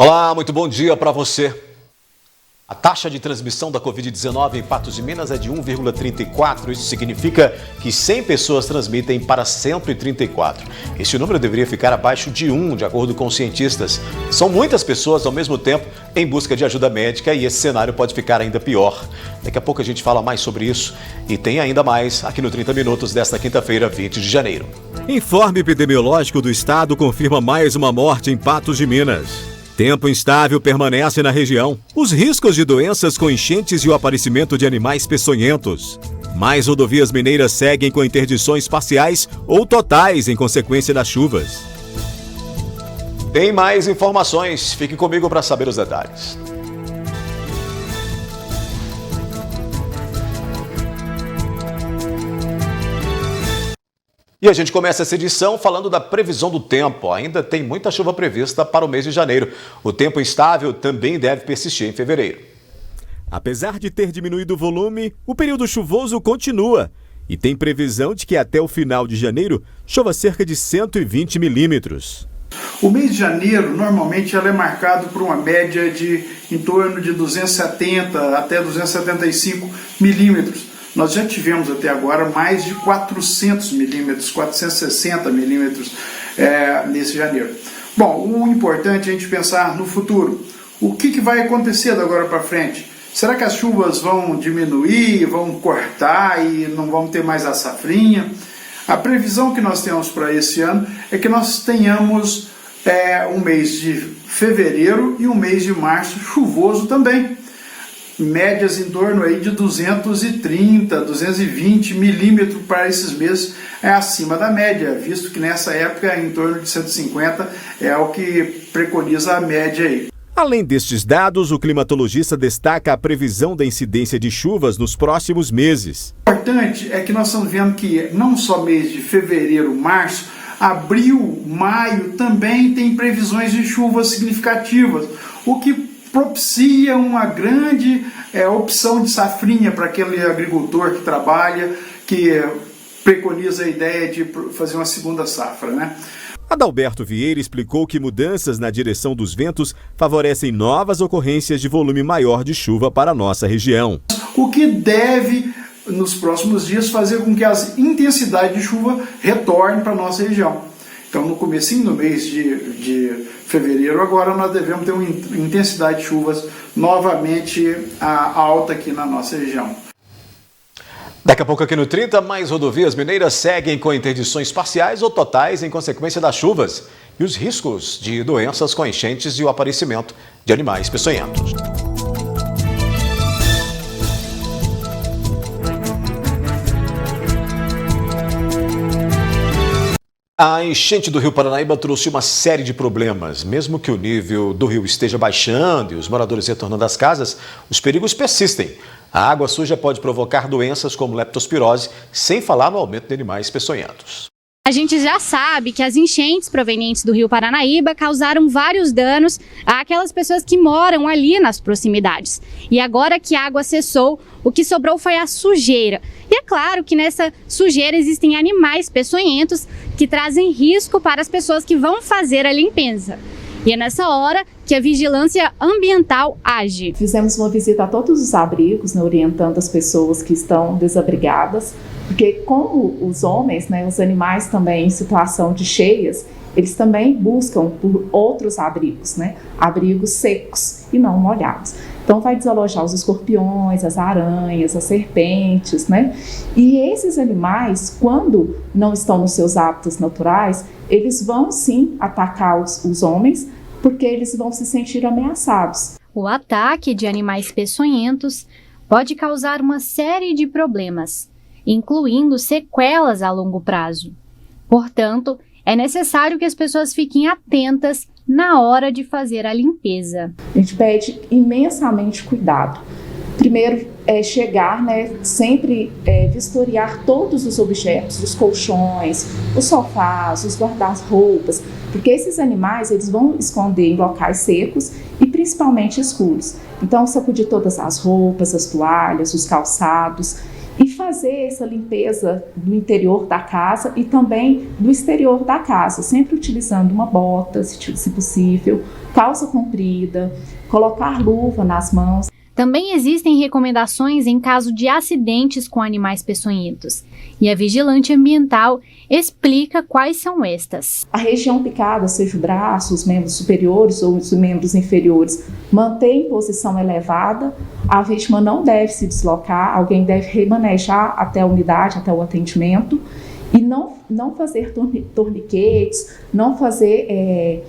Olá, muito bom dia para você. A taxa de transmissão da Covid-19 em Patos de Minas é de 1,34. Isso significa que 100 pessoas transmitem para 134. Esse número deveria ficar abaixo de 1, de acordo com os cientistas. São muitas pessoas ao mesmo tempo em busca de ajuda médica e esse cenário pode ficar ainda pior. Daqui a pouco a gente fala mais sobre isso e tem ainda mais aqui no 30 Minutos desta quinta-feira, 20 de janeiro. Informe epidemiológico do estado confirma mais uma morte em Patos de Minas. Tempo instável permanece na região. Os riscos de doenças com enchentes e o aparecimento de animais peçonhentos. Mais rodovias mineiras seguem com interdições parciais ou totais em consequência das chuvas. Tem mais informações. Fique comigo para saber os detalhes. E a gente começa essa edição falando da previsão do tempo. Ainda tem muita chuva prevista para o mês de janeiro. O tempo instável também deve persistir em fevereiro. Apesar de ter diminuído o volume, o período chuvoso continua. E tem previsão de que até o final de janeiro chova cerca de 120 milímetros. O mês de janeiro, normalmente, ela é marcado por uma média de em torno de 270 até 275 milímetros. Nós já tivemos até agora mais de 400 milímetros, 460 milímetros nesse janeiro. Bom, o importante é a gente pensar no futuro. O que vai acontecer da agora para frente? Será que as chuvas vão diminuir, vão cortar e não vamos ter mais a safrinha? A previsão que nós temos para esse ano é que nós tenhamos um mês de fevereiro e um mês de março chuvoso também. Médias em torno aí de 230, 220 milímetros para esses meses é acima da média, visto que nessa época em torno de 150 é o que preconiza a média aí. Além destes dados, o climatologista destaca a previsão da incidência de chuvas nos próximos meses. O importante é que nós estamos vendo que não só mês de fevereiro, março, abril, maio também tem previsões de chuvas significativas, o que propicia uma grande opção de safrinha para aquele agricultor que trabalha, que preconiza a ideia de fazer uma segunda safra, né? Adalberto Vieira explicou que mudanças na direção dos ventos favorecem novas ocorrências de volume maior de chuva para a nossa região. O que deve, nos próximos dias, fazer com que as intensidades de chuva retornem para a nossa região. Então, no comecinho do mês de fevereiro, agora nós devemos ter uma intensidade de chuvas novamente alta aqui na nossa região. Daqui a pouco aqui no 30, mais rodovias mineiras seguem com interdições parciais ou totais em consequência das chuvas e os riscos de doenças com enchentes e o aparecimento de animais peçonhentos. A enchente do Rio Paranaíba trouxe uma série de problemas. Mesmo que o nível do rio esteja baixando e os moradores retornando às casas, os perigos persistem. A água suja pode provocar doenças como leptospirose, sem falar no aumento de animais peçonhentos. A gente já sabe que as enchentes provenientes do Rio Paranaíba causaram vários danos àquelas pessoas que moram ali nas proximidades. E agora que a água cessou, o que sobrou foi a sujeira. E é claro que nessa sujeira existem animais peçonhentos que trazem risco para as pessoas que vão fazer a limpeza. E é nessa hora que a vigilância ambiental age. Fizemos uma visita a todos os abrigos, né, orientando as pessoas que estão desabrigadas, porque como os homens, os animais também em situação de cheias, eles também buscam por outros abrigos, abrigos secos e não molhados. Então vai desalojar os escorpiões, as aranhas, as serpentes, E esses animais, quando não estão nos seus hábitos naturais, eles vão sim atacar os homens, porque eles vão se sentir ameaçados. O ataque de animais peçonhentos pode causar uma série de problemas, incluindo sequelas a longo prazo. Portanto, é necessário que as pessoas fiquem atentas na hora de fazer a limpeza. A gente pede imensamente cuidado. Primeiro, chegar, sempre vistoriar todos os objetos, os colchões, os sofás, os guarda-roupas, porque esses animais eles vão esconder em locais secos e principalmente escuros. Então, sacudir todas as roupas, as toalhas, os calçados e fazer essa limpeza do interior da casa e também do exterior da casa, sempre utilizando uma bota, se possível, calça comprida, colocar luva nas mãos. Também existem recomendações em caso de acidentes com animais peçonhentos, e a vigilante ambiental explica quais são estas. A região picada, seja o braço, os membros superiores ou os membros inferiores, mantém em posição elevada, a vítima não deve se deslocar, alguém deve remanejar até a unidade, até o atendimento, e não fazer torniquetes, não fazer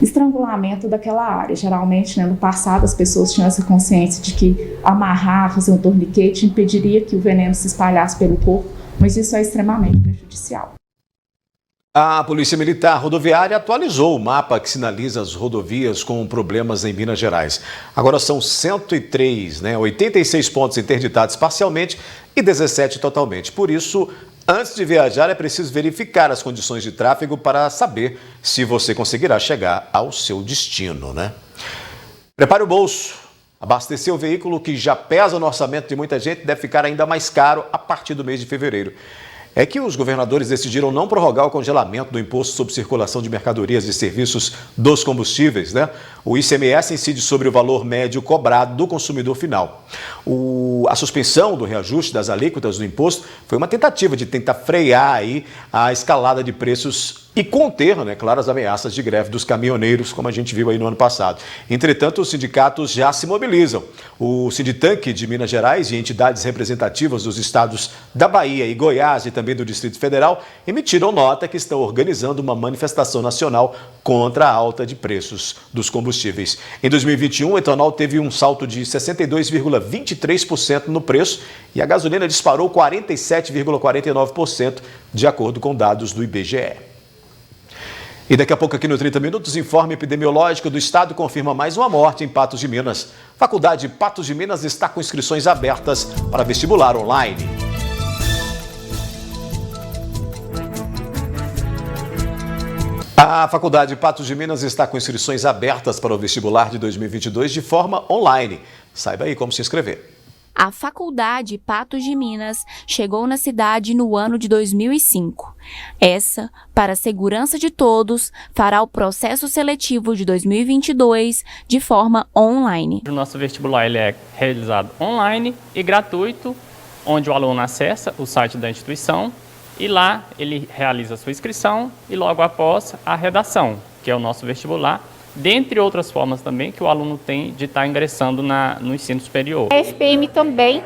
estrangulamento daquela área. Geralmente, no passado, as pessoas tinham essa consciência de que amarrar, fazer um torniquete impediria que o veneno se espalhasse pelo corpo, mas isso é extremamente prejudicial. A Polícia Militar Rodoviária atualizou o mapa que sinaliza as rodovias com problemas em Minas Gerais. Agora são 103, 86 pontos interditados parcialmente e 17 totalmente. Por isso, antes de viajar, é preciso verificar as condições de tráfego para saber se você conseguirá chegar ao seu destino, Prepare o bolso. Abastecer o veículo que já pesa no orçamento de muita gente deve ficar ainda mais caro a partir do mês de fevereiro. É que os governadores decidiram não prorrogar o congelamento do imposto sobre circulação de mercadorias e serviços dos combustíveis, O ICMS incide sobre o valor médio cobrado do consumidor final. A suspensão do reajuste das alíquotas do imposto foi uma tentativa de tentar frear aí a escalada de preços e conter, claro, as ameaças de greve dos caminhoneiros, como a gente viu aí no ano passado. Entretanto, os sindicatos já se mobilizam. O Sinditanque de Minas Gerais e entidades representativas dos estados da Bahia e Goiás e também do Distrito Federal emitiram nota que estão organizando uma manifestação nacional contra a alta de preços dos combustíveis. Em 2021, o etanol teve um salto de 62,23% no preço e a gasolina disparou 47,49%, de acordo com dados do IBGE. E daqui a pouco aqui no 30 Minutos, informe epidemiológico do estado confirma mais uma morte em Patos de Minas. Faculdade Patos de Minas está com inscrições abertas para vestibular online. A Faculdade Patos de Minas está com inscrições abertas para o vestibular de 2022 de forma online. Saiba aí como se inscrever. A Faculdade Patos de Minas chegou na cidade no ano de 2005. Essa, para a segurança de todos, fará o processo seletivo de 2022 de forma online. O nosso vestibular ele é realizado online e gratuito, onde o aluno acessa o site da instituição e lá ele realiza a sua inscrição e logo após a redação, que é o nosso vestibular, dentre outras formas também que o aluno tem de estar ingressando no ensino superior. A FPM também,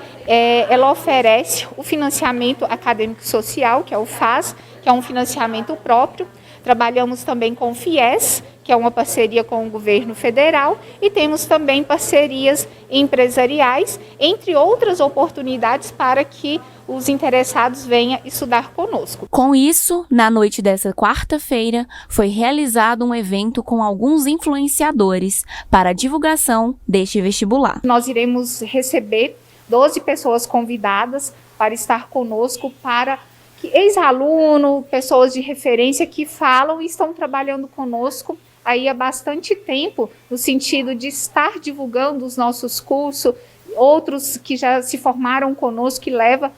ela oferece o financiamento acadêmico social, que é o FAS, que é um financiamento próprio. Trabalhamos também com o FIES, que é uma parceria com o governo federal, e temos também parcerias empresariais, entre outras oportunidades para que os interessados venham estudar conosco. Com isso, na noite dessa quarta-feira, foi realizado um evento com alguns influenciadores para a divulgação deste vestibular. Nós iremos receber 12 pessoas convidadas para estar conosco, para ex-aluno, pessoas de referência que falam e estão trabalhando conosco aí há bastante tempo, no sentido de estar divulgando os nossos cursos, outros que já se formaram conosco, que leva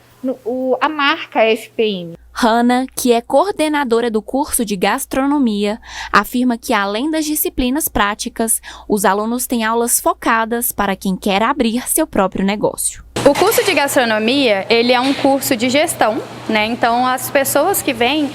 a marca FPM. Hanna, que é coordenadora do curso de gastronomia, afirma que além das disciplinas práticas, os alunos têm aulas focadas para quem quer abrir seu próprio negócio. O curso de gastronomia, ele é um curso de gestão, Então as pessoas que vêm,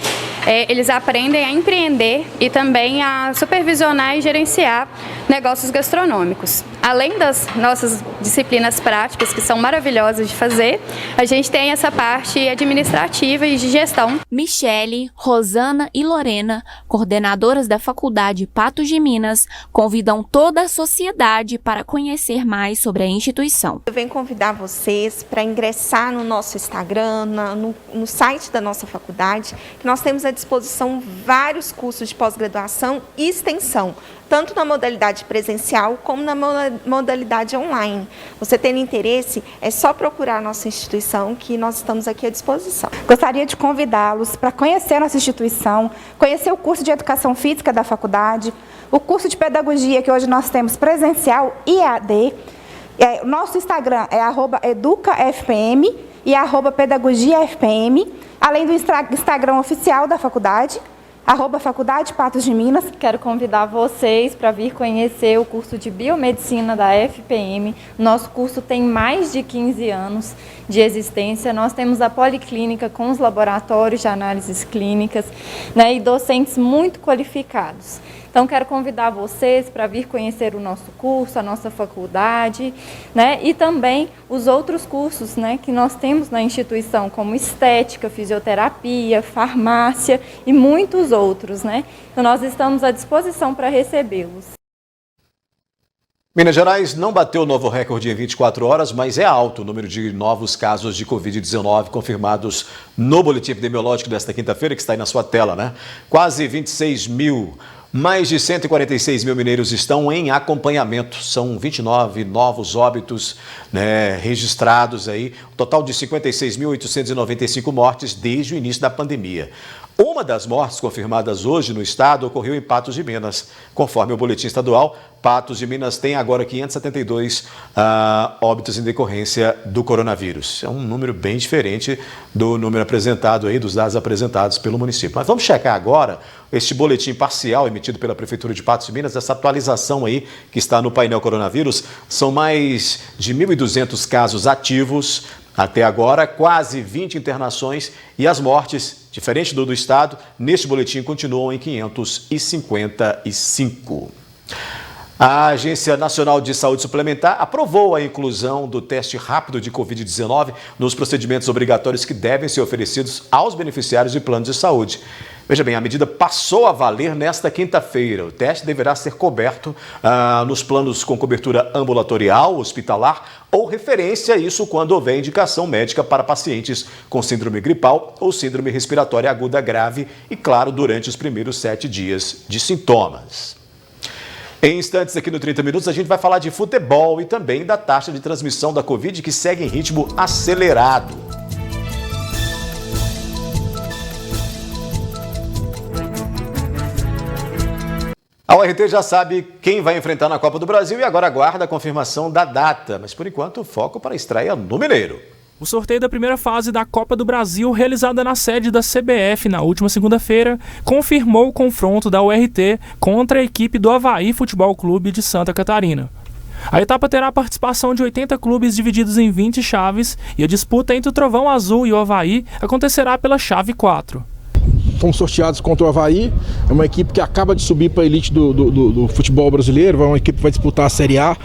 eles aprendem a empreender e também a supervisionar e gerenciar negócios gastronômicos. Além das nossas disciplinas práticas, que são maravilhosas de fazer, a gente tem essa parte administrativa e de gestão. Michele, Rosana e Lorena, coordenadoras da Faculdade Patos de Minas, convidam toda a sociedade para conhecer mais sobre a instituição. Eu venho convidar vocês para ingressar no nosso Instagram, no site da nossa faculdade, que nós temos à disposição vários cursos de pós-graduação e extensão, tanto na modalidade presencial como na modalidade online. Você tendo interesse, é só procurar a nossa instituição, que nós estamos aqui à disposição. Gostaria de convidá-los para conhecer a nossa instituição, conhecer o curso de Educação Física da faculdade, o curso de Pedagogia, que hoje nós temos presencial e EAD. Nosso Instagram é @educafpm e @pedagogiafpm, além do Instagram oficial da faculdade, @Faculdade Patos de Minas. Quero convidar vocês para vir conhecer o curso de Biomedicina da FPM. Nosso curso tem mais de 15 anos de existência. Nós temos a policlínica com os laboratórios de análises clínicas, né, e docentes muito qualificados. Então, quero convidar vocês para vir conhecer o nosso curso, a nossa faculdade, né, e também os outros cursos, né, que nós temos na instituição, como estética, fisioterapia, farmácia e muitos outros, né? Então, nós estamos à disposição para recebê-los. Minas Gerais não bateu o novo recorde em 24 horas, mas é alto o número de novos casos de Covid-19 confirmados no boletim epidemiológico desta quinta-feira, que está aí na sua tela, né? Quase 26 mil. Mais de 146 mil mineiros estão em acompanhamento. São 29 novos óbitos, né, registrados aí. Um total de 56.895 mortes desde o início da pandemia. Uma das mortes confirmadas hoje no estado ocorreu em Patos de Minas. Conforme o boletim estadual, Patos de Minas tem agora 572 óbitos em decorrência do coronavírus. É um número bem diferente do número apresentado aí, dos dados apresentados pelo município. Mas vamos checar agora este boletim parcial emitido pela Prefeitura de Patos de Minas, essa atualização aí que está no painel coronavírus. São mais de 1.200 casos ativos até agora, quase 20 internações e as mortes, diferente do estado, neste boletim continuam em 555. A Agência Nacional de Saúde Suplementar aprovou a inclusão do teste rápido de Covid-19 nos procedimentos obrigatórios que devem ser oferecidos aos beneficiários de planos de saúde. Veja bem, a medida passou a valer nesta quinta-feira. O teste deverá ser coberto nos planos com cobertura ambulatorial, hospitalar ou referência, isso quando houver indicação médica para pacientes com síndrome gripal ou síndrome respiratória aguda grave e, claro, durante os primeiros 7 dias de sintomas. Em instantes aqui no 30 Minutos a gente vai falar de futebol e também da taxa de transmissão da Covid que segue em ritmo acelerado. A URT já sabe quem vai enfrentar na Copa do Brasil e agora aguarda a confirmação da data. Mas, por enquanto, o foco para a estreia no Mineiro. O sorteio da primeira fase da Copa do Brasil, realizada na sede da CBF na última segunda-feira, confirmou o confronto da URT contra a equipe do Avaí Futebol Clube de Santa Catarina. A etapa terá a participação de 80 clubes divididos em 20 chaves e a disputa entre o Trovão Azul e o Avaí acontecerá pela chave 4. Fomos sorteados contra o Avaí, é uma equipe que acaba de subir para a elite do futebol brasileiro, é uma equipe que vai disputar a Série A.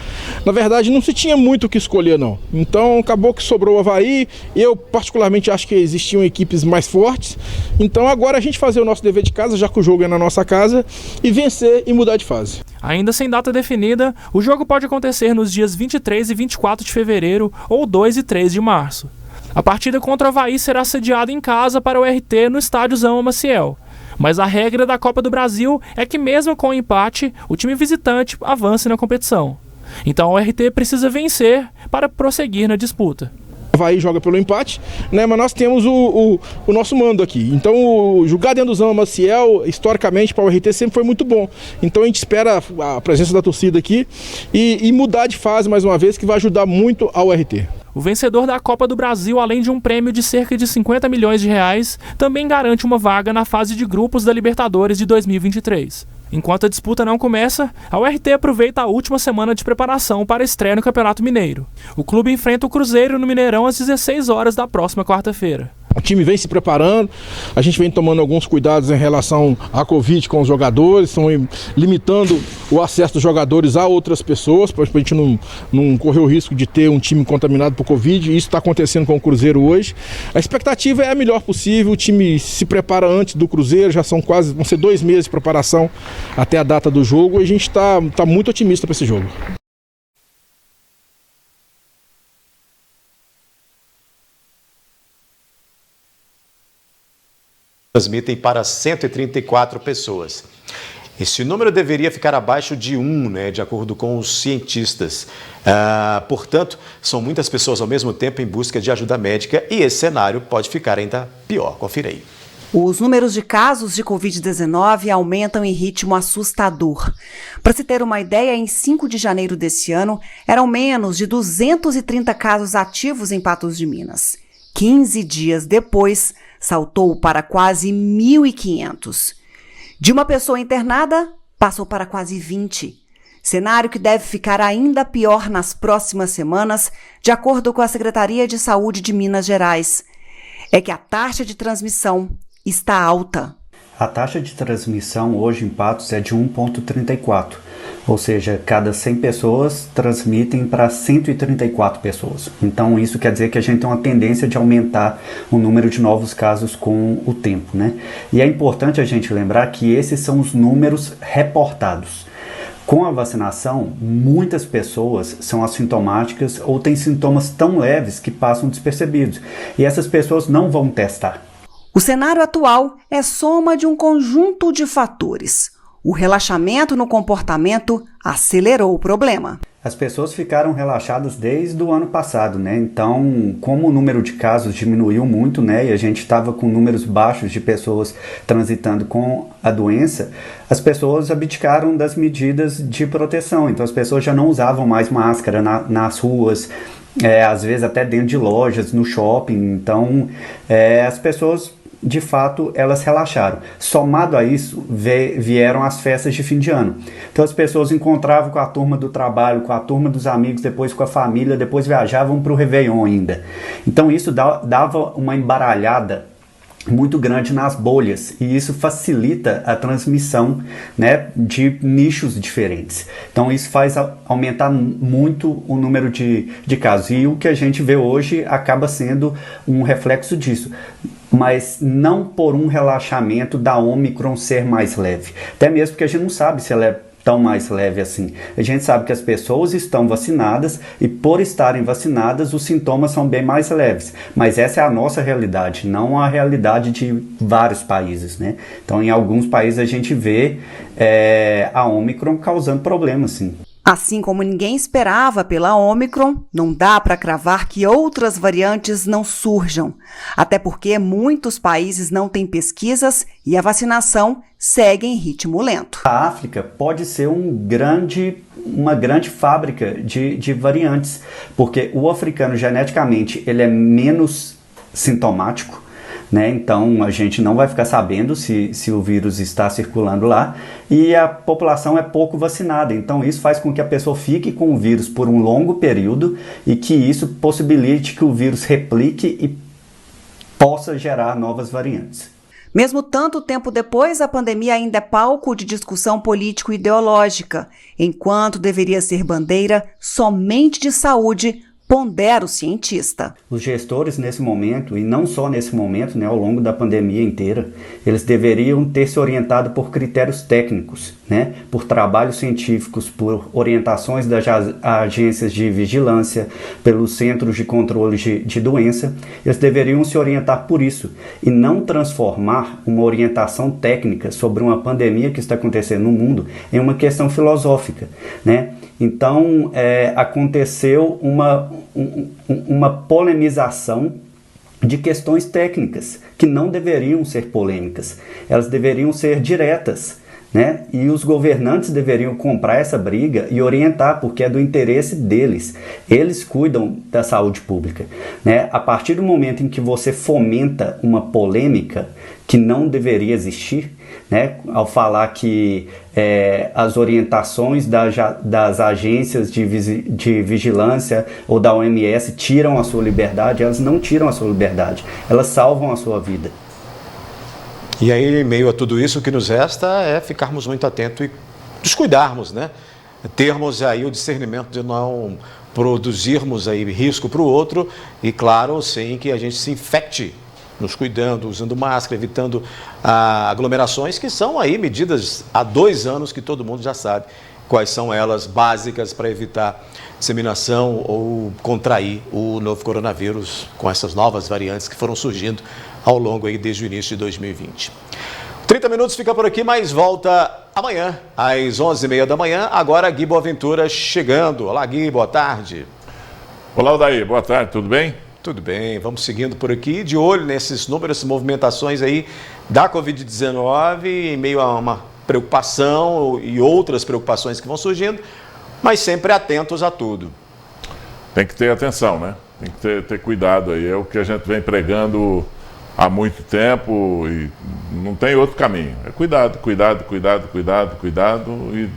Na verdade, não se tinha muito o que escolher, não. Então, acabou que sobrou o Avaí. Eu, particularmente, acho que existiam equipes mais fortes. Então, agora a gente fazer o nosso dever de casa, já que o jogo é na nossa casa, e vencer e mudar de fase. Ainda sem data definida, o jogo pode acontecer nos dias 23 e 24 de fevereiro ou 2 e 3 de março. A partida contra o Avaí será sediada em casa para o RT no estádio Zama Maciel. Mas a regra da Copa do Brasil é que mesmo com o empate, o time visitante avance na competição. Então o RT precisa vencer para prosseguir na disputa. O Avaí joga pelo empate, né? Mas nós temos o nosso mando aqui. Então, jogar dentro do Zama Maciel, historicamente, para o RT sempre foi muito bom. Então, a gente espera a presença da torcida aqui e mudar de fase mais uma vez, que vai ajudar muito ao RT. O vencedor da Copa do Brasil, além de um prêmio de cerca de 50 milhões de reais, também garante uma vaga na fase de grupos da Libertadores de 2023. Enquanto a disputa não começa, a URT aproveita a última semana de preparação para a estreia no Campeonato Mineiro. O clube enfrenta o Cruzeiro no Mineirão às 16 horas da próxima quarta-feira. O time vem se preparando, a gente vem tomando alguns cuidados em relação à Covid com os jogadores, estão limitando o acesso dos jogadores a outras pessoas, para a gente não correr o risco de ter um time contaminado por Covid. Isso está acontecendo com o Cruzeiro hoje. A expectativa é a melhor possível, o time se prepara antes do Cruzeiro, já vão ser 2 meses de preparação até a data do jogo e a gente está muito otimista para esse jogo. Transmitem para 134 pessoas. Esse número deveria ficar abaixo de 1, né, de acordo com os cientistas. Portanto, são muitas pessoas ao mesmo tempo em busca de ajuda médica e esse cenário pode ficar ainda pior. Confira aí. Os números de casos de Covid-19 aumentam em ritmo assustador. Para se ter uma ideia, em 5 de janeiro desse ano, eram menos de 230 casos ativos em Patos de Minas. 15 dias depois, saltou para quase 1.500. De uma pessoa internada, passou para quase 20. Cenário que deve ficar ainda pior nas próximas semanas, de acordo com a Secretaria de Saúde de Minas Gerais. É que a taxa de transmissão está alta. A taxa de transmissão hoje em Patos é de 1,34, ou seja, cada 100 pessoas transmitem para 134 pessoas. Então isso quer dizer que a gente tem uma tendência de aumentar o número de novos casos com o tempo, né? E é importante a gente lembrar que esses são os números reportados. Com a vacinação, muitas pessoas são assintomáticas ou têm sintomas tão leves que passam despercebidos. E essas pessoas não vão testar. O cenário atual é soma de um conjunto de fatores. O relaxamento no comportamento acelerou o problema. As pessoas ficaram relaxadas desde o ano passado, né? Então, como o número de casos diminuiu muito, né? E a gente estava com números baixos de pessoas transitando com a doença, as pessoas abdicaram das medidas de proteção. Então, as pessoas já não usavam mais máscara nas ruas, às vezes até dentro de lojas, no shopping. Então, as pessoas, de fato, elas relaxaram. Somado a isso, vieram as festas de fim de ano. Então as pessoas encontravam com a turma do trabalho, com a turma dos amigos, depois com a família, depois viajavam para o Réveillon ainda. Então isso dava uma embaralhada muito grande nas bolhas, e isso facilita a transmissão, né, de nichos diferentes. Então isso faz aumentar muito o número de casos, e o que a gente vê hoje acaba sendo um reflexo disso, mas não por um relaxamento da Ômicron ser mais leve, até mesmo porque a gente não sabe se ela é tão mais leve assim. A gente sabe que as pessoas estão vacinadas e por estarem vacinadas os sintomas são bem mais leves, mas essa é a nossa realidade, não a realidade de vários países, né? Então em alguns países a gente vê a Ômicron causando problemas, sim. Assim como ninguém esperava pela Ômicron, não dá para cravar que outras variantes não surjam, até porque muitos países não têm pesquisas e a vacinação segue em ritmo lento. A África pode ser uma grande fábrica de variantes, porque o africano geneticamente ele é menos sintomático, né? Então a gente não vai ficar sabendo se o vírus está circulando lá, e a população é pouco vacinada, então isso faz com que a pessoa fique com o vírus por um longo período e que isso possibilite que o vírus replique e possa gerar novas variantes. Mesmo tanto tempo depois, a pandemia ainda é palco de discussão político-ideológica, enquanto deveria ser bandeira somente de saúde, pondera o cientista. Os gestores nesse momento, e não só nesse momento, né, ao longo da pandemia inteira, eles deveriam ter se orientado por critérios técnicos, né, por trabalhos científicos, por orientações das agências de vigilância, pelos centros de controle de doença. Eles deveriam se orientar por isso e não transformar uma orientação técnica sobre uma pandemia que está acontecendo no mundo em uma questão filosófica, né? Então, aconteceu uma polemização de questões técnicas que não deveriam ser polêmicas, elas deveriam ser diretas, né? E os governantes deveriam comprar essa briga e orientar, porque é do interesse deles. Eles cuidam da saúde pública, né? A partir do momento em que você fomenta uma polêmica que não deveria existir, né, ao falar que as orientações das agências de vigilância ou da OMS tiram a sua liberdade, elas não tiram a sua liberdade, elas salvam a sua vida. E aí, em meio a tudo isso, o que nos resta é ficarmos muito atentos e nos cuidarmos, né? Termos aí o discernimento de não produzirmos aí risco para o outro e, claro, sem que a gente se infecte, nos cuidando, usando máscara, evitando aglomerações, que são aí medidas há 2 anos que todo mundo já sabe quais são elas básicas para evitar disseminação ou contrair o novo coronavírus com essas novas variantes que foram surgindo ao longo aí desde o início de 2020. 30 minutos fica por aqui, mas volta amanhã às 11h30 da manhã. Agora Gui Boaventura chegando. Olá, Gui, boa tarde. Olá, Odair, boa tarde, tudo bem? Tudo bem, vamos seguindo por aqui, de olho nesses números, movimentações aí da Covid-19, em meio a uma preocupação e outras preocupações que vão surgindo, mas sempre atentos a tudo. Tem que ter atenção, né? Tem que ter cuidado aí. É o que a gente vem pregando há muito tempo e não tem outro caminho. É cuidado, cuidado, cuidado, cuidado, cuidado. E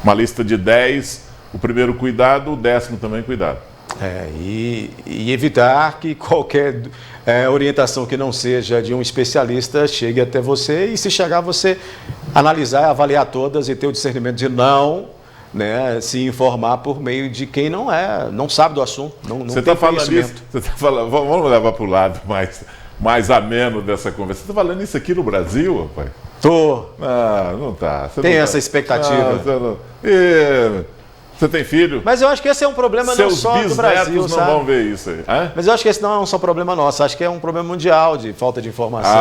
uma lista de 10, o primeiro cuidado, o 10º também cuidado. E evitar que qualquer orientação que não seja de um especialista chegue até você, e se chegar, você analisar, avaliar todas e ter o discernimento de não, né, se informar por meio de quem não sabe do assunto, não você tem tá falando conhecimento. isso, você tá falando, vamos levar para o lado mais ameno dessa conversa. Você está falando isso aqui no Brasil, rapaz? Tô. Não tá. Você tem não essa tá. expectativa. Você tem filho? Mas eu acho que esse é um problema não só do Brasil, não sabe? vão ver isso aí. Mas eu acho que esse não é só um problema nosso, acho que é um problema mundial de falta de informação.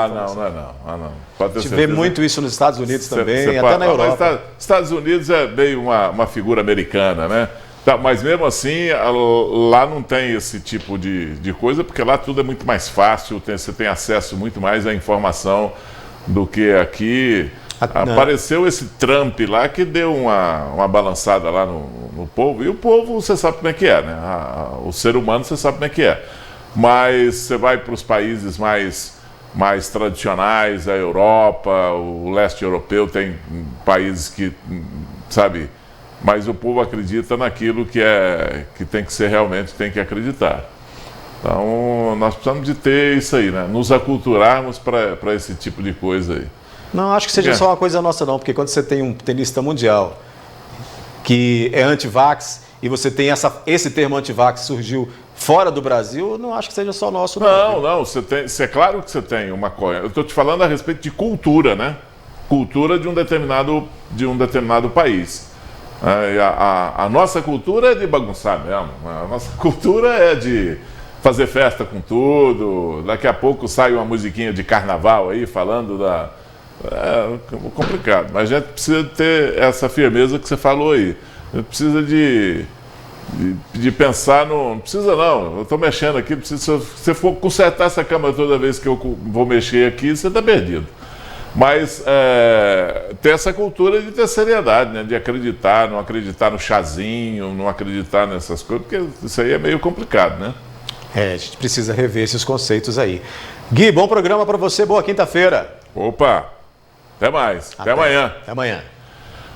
Não. Pode ter a gente vê muito isso nos Estados Unidos também, até na Europa. Estados Unidos é meio uma figura americana, né? Tá, mas mesmo assim, lá não tem esse tipo de coisa, porque lá tudo é muito mais fácil, você tem acesso muito mais à informação do que aqui. Apareceu esse Trump lá que deu uma balançada lá no povo, e o povo você sabe como é que é, né? O ser humano você sabe como é que é. Mas você vai para os países mais tradicionais, a Europa, o leste europeu, tem países que, sabe, mas o povo acredita naquilo que tem que ser realmente, tem que acreditar. Então, nós precisamos de ter isso aí, né? Nos aculturarmos para esse tipo de coisa aí. Não acho que seja só uma coisa nossa, não, porque quando você tem um tenista mundial que é anti-vax e você tem esse termo anti-vax surgiu fora do Brasil, não acho que seja só nosso, não. Não, é claro que você tem uma coisa. Eu estou te falando a respeito de cultura, né? Cultura de um determinado país. A nossa cultura é de bagunçar mesmo. A nossa cultura é de fazer festa com tudo. Daqui a pouco sai uma musiquinha de carnaval aí falando da... É complicado, mas a gente precisa ter essa firmeza que você falou aí. A gente precisa de pensar no... Não precisa não, eu estou mexendo aqui, se você for consertar essa cama toda vez que eu vou mexer aqui, você está perdido. Mas ter essa cultura de ter seriedade, né? De acreditar, não acreditar no chazinho, não acreditar nessas coisas, porque isso aí é meio complicado, né? A gente precisa rever esses conceitos aí. Gui, bom programa para você, boa quinta-feira. Opa! Até mais. Até amanhã. Até amanhã.